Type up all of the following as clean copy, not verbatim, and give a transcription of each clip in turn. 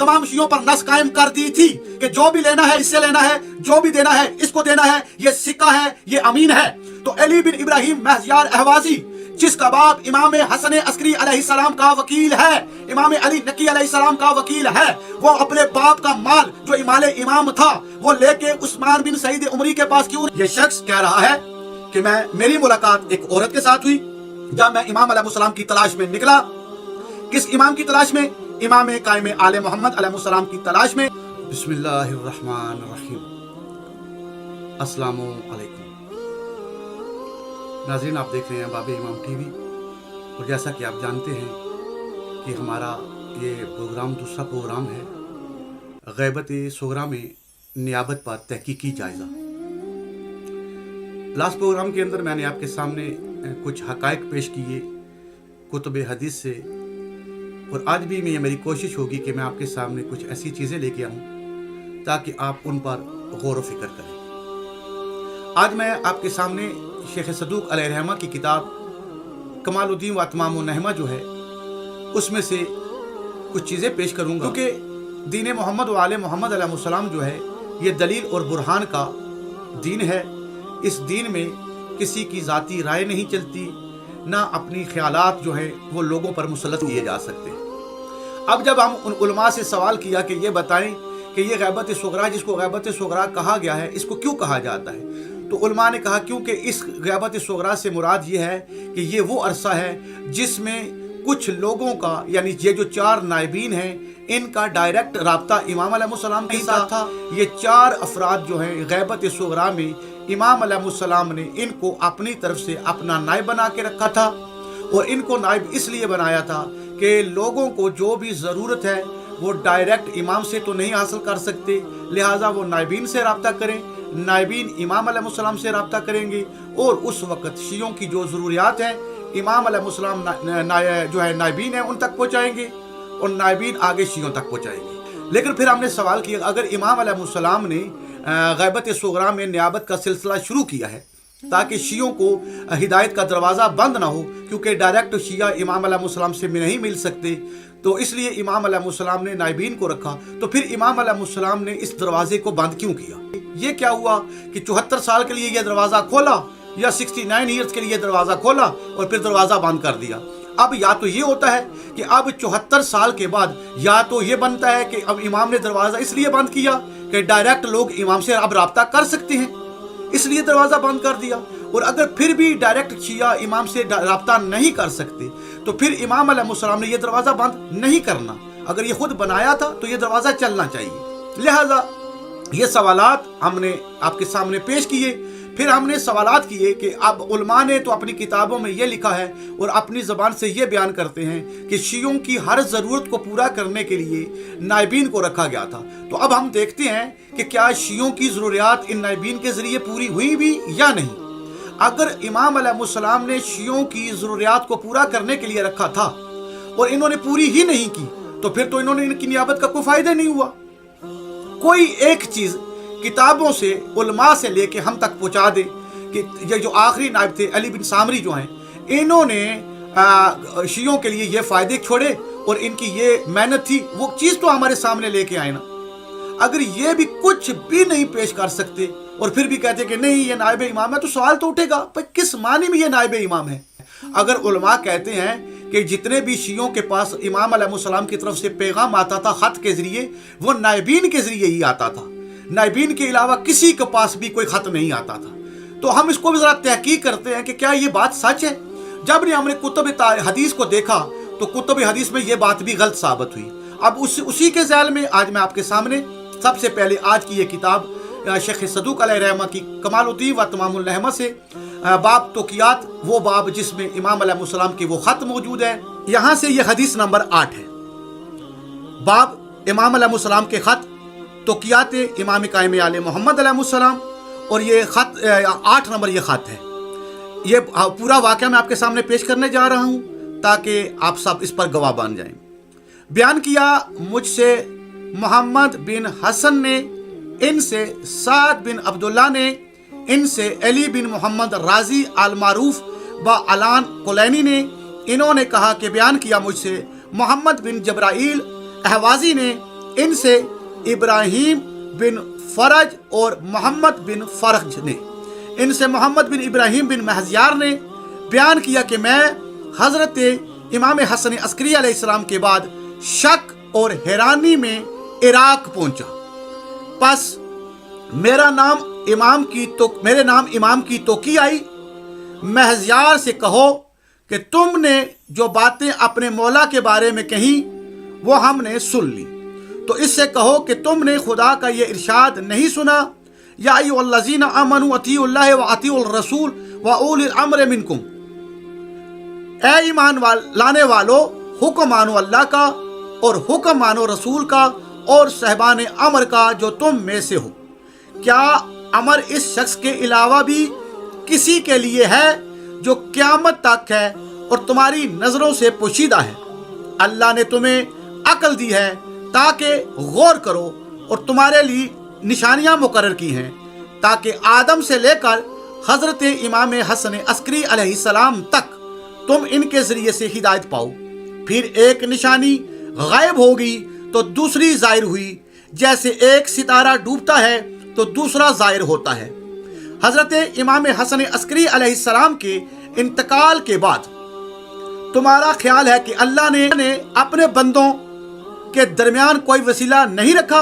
तमाम शियों पर नस कायम कर दी थी कि जो भी लेना है इससे लेना है, जो भी देना है इसको देना है, ये सिक्का है, ये अमीन है। तो अली बिन इब्राहिम महजियार अहवाजी, जिसका बाप इमाम हसन अस्करी अलैहिस्सलाम का वकील है, इमाम अली नकी अलैहिस्सलाम का वकील है, वो अपने बाप का माल जो इमाम इमाम था वो लेके उस्मान बिन सईद उमरी के पास क्यों? ये शख्स कह रहा है कि मेरी मुलाकात एक औरत के साथ हुई जब मैं इमाम अलैहिस्सलाम की तलाश में निकला। किस इमाम की तलाश में? इमाम कायम आले मोहम्मद अलैहिस्सलाम की तलाश में। बिस्मिल्लाहिर्रहमानिर्रहीम। अस्सलामु अलैकुम नाज़रीन, आप देख रहे हैं बाबे इमाम टीवी, और जैसा कि आप जानते हैं कि हमारा ये प्रोग्राम दूसरा प्रोग्राम है ग़ैबत सुग़रा में नियाबत पर तहकीकी जायज़ा। लास्ट प्रोग्राम के अंदर मैंने आपके सामने कुछ हक़ाइक़ पेश किए कुतुब हदीस से, और आज भी मेरी कोशिश होगी कि मैं आपके सामने कुछ ऐसी चीज़ें लेके आऊँ ताकि आप उन पर गौर व फिक्र करें। आज मैं आपके सामने शेख सदूक अलैहिर्रहमा की किताब कमालुद्दीन व तमामुन नहमा जो है उसमें से कुछ चीज़ें पेश करूँगा, क्योंकि दीन मोहम्मद व आले मोहम्मद अलैहिस्सलाम जो है ये दलील और बुरहान का दीन है। इस दीन में किसी की ज़ाती राय नहीं चलती, ना अपनी ख्यालात जो है वो लोगों पर मुसल्लत किए जा सकते। अब जब हम उन उलमा से सवाल किया कि ये बताएं कि ये ग़ैबत सुग़रा, जिसको ग़ैबत सुग़रा कहा गया है, इसको क्यों कहा जाता है, तो उलमा ने कहा क्योंकि इस ग़ैबत सुग़रा से मुराद ये है कि ये वो अरसा है जिसमें कुछ लोगों का, यानी ये जो 4 नायबीन हैं, इनका डायरेक्ट राब्ता इमाम अलैहिस्सलाम के साथ था। ये 4 अफराद जो हैं ग़ैबत सुग़रा में इमाम अलैहिस्सलाम ने इनको अपनी तरफ से अपना नायब बना के रखा था, और इनको नायब इसलिए बनाया था कि लोगों को जो भी ज़रूरत है वो डायरेक्ट इमाम से तो नहीं हासिल कर सकते, लिहाजा वो नायबीन से रब्ता करें, नायबीन इमाम अलैहिस्सलाम से रब्ता करेंगे, और उस वक़्त शियों की जो ज़रूरियात हैं इमाम अलैहिस्सलाम जो है नायबीन है उन तक पहुँचाएँगे, और नायबीन आगे शियों तक पहुँचाएँगे। लेकिन फिर हमने सवाल किया, अगर इमाम अलैहिस्सलाम ने ग़ैबत सुग़रा में नियाबत का सिलसिला शुरू किया है ताकि शियों को हिदायत का दरवाज़ा बंद ना हो, क्योंकि डायरेक्ट शिया इमाम अलैहिस्सलाम से नहीं मिल सकते, तो इसलिए इमाम अलैहिस्सलाम ने नायबीन को रखा, तो फिर इमाम अलैहिस्सलाम ने इस दरवाजे को बंद क्यों किया? ये क्या हुआ कि 74 साल के लिए यह दरवाज़ा खोला या 69 ईयर्स के लिए दरवाज़ा खोला और फिर दरवाज़ा बंद कर दिया? अब या तो ये होता है कि अब 74 साल के बाद या तो ये बनता है कि अब इमाम ने दरवाज़ा इसलिए बंद किया कि डायरेक्ट लोग इमाम से अब रब्ता कर सकते हैं, इसलिए दरवाज़ा बंद कर दिया। और अगर फिर भी डायरेक्ट शिया इमाम से रब्ता नहीं कर सकते तो फिर इमाम अलैहिस्सलाम ने यह दरवाज़ा बंद नहीं करना, अगर ये खुद बनाया था तो ये दरवाज़ा चलना चाहिए। लिहाजा ये सवालात हमने आपके सामने पेश किए। फिर हमने सवालात किए कि अब उलमा ने तो अपनी किताबों में ये लिखा है और अपनी ज़बान से ये बयान करते हैं कि शियों की हर ज़रूरत को पूरा करने के लिए नायबीन को रखा गया था। तो अब हम देखते हैं कि क्या शियों की ज़रूरियात इन नायबीन के ज़रिए पूरी हुई भी या नहीं। अगर इमाम अलैहिस्सलाम ने शियों की ज़रूरियात को पूरा करने के लिए रखा था और इन्होंने पूरी ही नहीं की, तो फिर तो इन्होंने इनकी नियाबत का कोई फ़ायदा नहीं हुआ। कोई एक चीज़ किताबों से उलमा से लेके हम तक पहुंचा दे कि ये जो आखिरी नायब थे अली बिन सामरी जो हैं, इन्होंने शियों के लिए ये फ़ायदे छोड़े और इनकी ये मेहनत थी, वो चीज़ तो हमारे सामने लेके आए ना। अगर ये भी कुछ भी नहीं पेश कर सकते और फिर भी कहते कि नहीं ये नायब इमाम है, तो सवाल तो उठेगा पर किस मानी में ये नायब इमाम है। अगर उलमा कहते हैं कि जितने भी शियों के पास इमाम अलैहिस्सलाम की तरफ से पैगाम आता था ख़त के ज़रिए, वो नायबीन के ज़रिए ही आता था, नायबीन के अलावा किसी के पास भी कोई ख़त नहीं आता था। तो हम इसको भी ज़रा तहकीक करते हैं कि क्या ये बात सच है। जब ने हमने कुतुब हदीस को देखा तो कुतुब हदीस में ये बात भी गलत साबित हुई। अब उसी के ज़ैल में आज मैं आपके सामने सबसे पहले आज की ये किताब शेख सदूक अलैहिर्रहमा की कमालुद्दीन व तमामुन नहमा से बाब तोकियात, वो बाब जिसमें इमाम अलैहिस्सलाम की वो ख़त मौजूद है, यहाँ से ये हदीस नंबर 8 है। बाब इमाम अलैहिस्सलाम के ख़त तोकियात इमाम कायम आले मोहम्मद अलैहिस्सलाम, और ये ख़त 8 नंबर ये ख़त है। ये पूरा वाक़या मैं आपके सामने पेश करने जा रहा हूँ ताकि आप सब इस पर गवाह बन जाएं। बयान किया मुझसे मोहम्मद बिन हसन ने, इनसे साद बिन अब्दुल्ला ने, इनसे अली बिन मोहम्मद राजी अल मारूफ व अलान कुलैनी ने। इन्होंने कहा कि बयान किया मुझसे मोहम्मद बिन जब्राइल अहवाजी ने, इनसे इब्राहिम बिन फरज और मोहम्मद बिन फरज ने, इनसे मोहम्मद बिन इब्राहिम बिन महजियार ने बयान किया कि मैं हज़रत इमाम हसन अस्करी अलैहिस्सलाम के बाद शक और हैरानी में इराक पहुंचा। बस मेरे नाम इमाम की तोकी आई। महजियार से कहो कि तुमने जो बातें अपने मौला के बारे में कही वो हमने सुन ली, तो इससे कहो कि तुमने खुदा का ये इरशाद नहीं सुना, या अय्युहल्लज़ीना आमनू अतीउल्लाह व अतीउर रसूल व उलिल अम्र मिनकुम, ए ईमान लाने वालों, हुक्म मानो अल्लाह का और हुक्म मानो रसूल का और साहिबान अमर का जो तुम में से हो। क्या अमर इस शख्स के अलावा भी किसी के लिए है जो क़यामत तक है और तुम्हारी नज़रों से पोशीदा है? अल्लाह ने तुम्हें अक्ल दी है ताकि गौर करो और तुम्हारे लिए निशानियां मुकर्रर की हैं ताकि आदम से लेकर हज़रत इमाम हसन अस्करी अलैहिस्सलाम तक तुम इनके ज़रिए से हिदायत पाओ। फिर एक निशानी गायब होगी तो दूसरी ज़ाहिर हुई, जैसे एक सितारा डूबता है तो दूसरा ज़ाहिर होता है। हज़रत इमाम हसन अस्करी अलैहिस्सलाम के इंतकाल के बाद तुम्हारा ख्याल है कि अल्लाह ने अपने बंदों के दरमियान कोई वसीला नहीं रखा?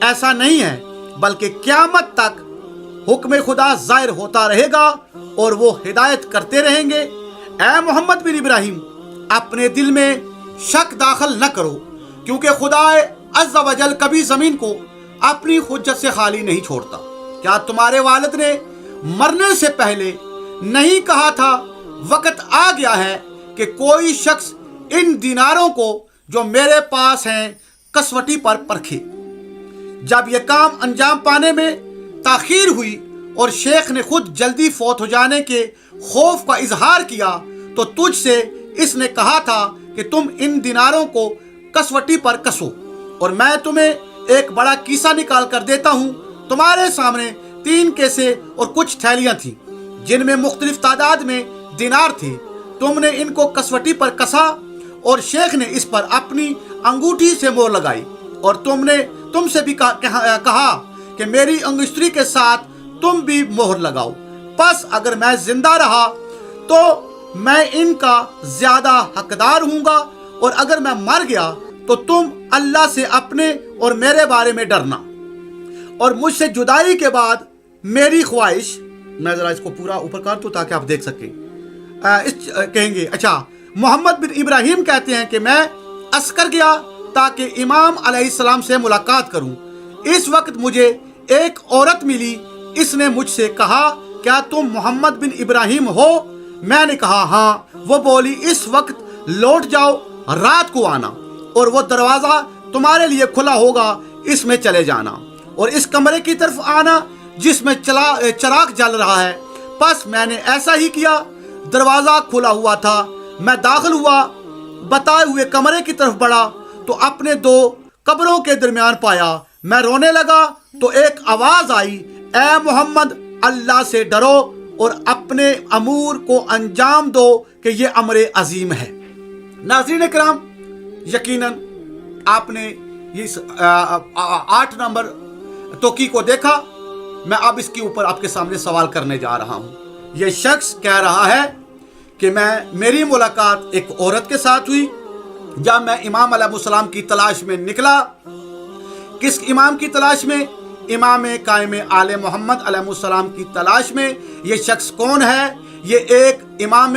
ऐसा नहीं है, बल्कि क़यामत तक हुक्म खुदा ज़ाहिर होता रहेगा और वो हिदायत करते रहेंगे। ऐ मोहम्मद बिन इब्राहिम, अपने दिल में शक दाखिल न करो, क्योंकि खुदा अज़्ज़ व जल कभी ज़मीन को अपनी हुज्जत से खाली नहीं छोड़ता। क्या तुम्हारे वालिद ने मरने से पहले नहीं कहा था वक़्त आ गया है कि कोई शख्स इन दिनारों को जो मेरे पास हैं कसवटी पर परखे? जब यह काम अंजाम पाने में ताख़ीर हुई और शेख ने खुद जल्दी फौत हो जाने के खौफ का इजहार किया तो तुझसे इसने कहा था कि तुम इन दिनारों को कसवटी पर कसो, और मैं तुम्हें एक बड़ा किस्सा निकाल कर देता हूँ। तुम्हारे सामने 3 केसे और कुछ थैलियाँ थीं जिनमें मुख्तलिफ तादाद में दिनार थे। तुमने इनको कसवटी पर कसा और शेख ने इस पर अपनी अंगूठी से मोहर लगाई, और तुमसे भी कहा कि मेरी अंगुष्ठी के साथ तुम भी मोहर लगाओ। बस अगर मैं जिंदा रहा तो मैं इनका ज्यादा हकदार हूँगा, और अगर मैं मर गया तो तुम अल्लाह से अपने और मेरे बारे में डरना, और मुझसे जुदाई के बाद मेरी ख्वाहिश। मैं ज़रा इसको पूरा ऊपर कर दूँ ताकि आप देख सकें। कहेंगे अच्छा, मोहम्मद बिन इब्राहिम कहते हैं कि मैं अस्कर गया ताकि इमाम अलैहिस्सलाम से मुलाकात करूं। इस वक्त मुझे एक औरत मिली, इसने मुझसे कहा, क्या तुम मोहम्मद बिन इब्राहिम हो? मैंने कहा हाँ। वो बोली, इस वक्त लौट जाओ, रात को आना और वो दरवाज़ा तुम्हारे लिए खुला होगा, इसमें चले जाना और इस कमरे की तरफ आना जिसमें चराग जल रहा है। बस मैंने ऐसा ही किया, दरवाज़ा खुला हुआ था, मैं दाखिल हुआ, बताए हुए कमरे की तरफ बढ़ा तो अपने 2 कब्रों के दरमियान पाया। मैं रोने लगा तो एक आवाज़ आई, ए मोहम्मद, अल्लाह से डरो और अपने अमूर को अंजाम दो कि ये अमर अजीम है। नाज़रीन किराम, यकीनन आपने इस 8 नंबर तोकी को देखा। मैं अब इसके ऊपर आपके सामने सवाल करने जा रहा हूँ। यह शख्स कह रहा है कि मेरी मुलाकात एक औरत के साथ हुई जब मैं इमाम अलैहिस्सलाम की तलाश में निकला। किस इमाम की तलाश में? इमाम कायम आले मोहम्मद अलैहिस्सलाम की तलाश में। ये शख्स कौन है? ये एक इमाम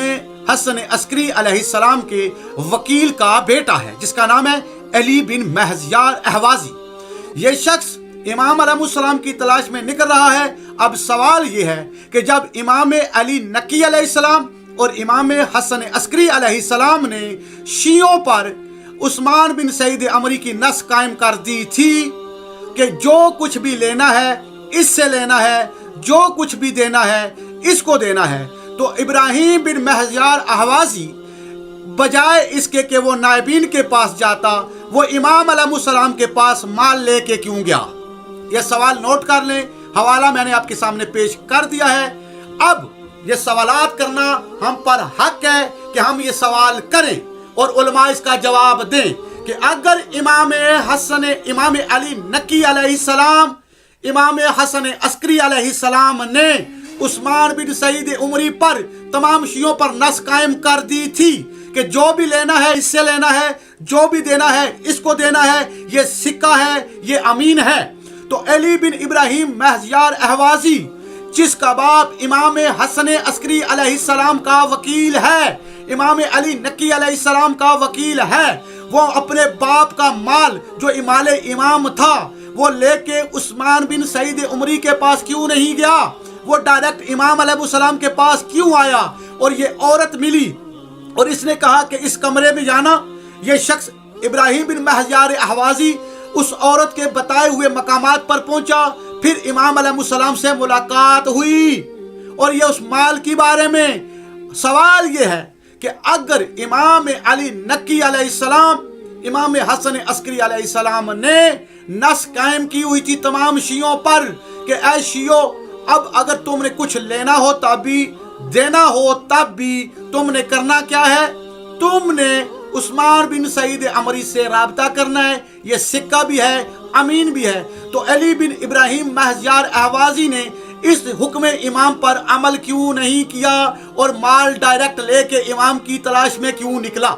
हसन अस्करी अलैहिस्सलाम के वकील का बेटा है जिसका नाम है अली बिन महजियार अहवाजी। ये शख्स इमाम अलैहिस्सलाम की तलाश में निकल रहा है। अब सवाल ये है कि जब इमाम अली नकी अलैहिस्सलाम और इमाम हसन अस्करी अलैहिस्सलाम ने शियों पर उस्मान बिन सईद अमरी की नस कायम कर दी थी कि जो कुछ भी लेना है इससे लेना है, जो कुछ भी देना है इसको देना है, तो इब्राहिम बिन महजियार अहवाजी बजाय इसके कि वो नायबीन के पास जाता, वो इमाम अलैहिस्सलाम के पास माल लेके क्यों गया? यह सवाल नोट कर लें। हवाला मैंने आपके सामने पेश कर दिया है। अब ये सवालात करना हम पर हक है कि हम ये सवाल करें और उलमा इसका जवाब दें کہ اگر امام علی نقی علیہ السلام، امام حسن عسکری علیہ السلام نے عثمان بن سعید عمری پر تمام شیعوں پر نس قائم کر دی تھی کہ جو بھی لینا ہے اس سے لینا ہے، جو بھی دینا ہے اس کو دینا ہے، یہ سکہ ہے، یہ امین ہے، تو علی بن ابراہیم مہزیار اہوازی جس کا باپ امام حسن عسکری علیہ السلام کا وکیل ہے، امام علی نقی علیہ السلام کا وکیل ہے، وہ اپنے باپ کا مال جو امال امام تھا وہ لے کے عثمان بن سعید عمری کے پاس کیوں نہیں گیا؟ وہ ڈائریکٹ امام علیہ السلام کے پاس کیوں آیا؟ اور یہ عورت ملی اور اس نے کہا کہ اس کمرے میں جانا۔ یہ شخص ابراہیم بن مہزیار احوازی اس عورت کے بتائے ہوئے مقامات پر پہنچا، پھر امام علیہ السلام سے ملاقات ہوئی، اور یہ اس مال کے بارے میں سوال یہ ہے کہ اگر امام علی نقی علیہ السلام، امام حسن عسکری علیہ السلام نے نس قائم کی ہوئی تھی تمام شیعوں پر کہ اے شیعوں، اب اگر تم نے کچھ لینا ہو تب بھی، دینا ہو تب بھی، تم نے کرنا کیا ہے؟ تم نے عثمان بن سعید عمری سے رابطہ کرنا ہے، یہ سکہ بھی ہے، امین بھی ہے۔ تو علی بن ابراہیم مہزیار احوازی نے اس حکم امام پر عمل کیوں نہیں کیا اور مال ڈائریکٹ لے کے امام کی تلاش میں کیوں نکلا؟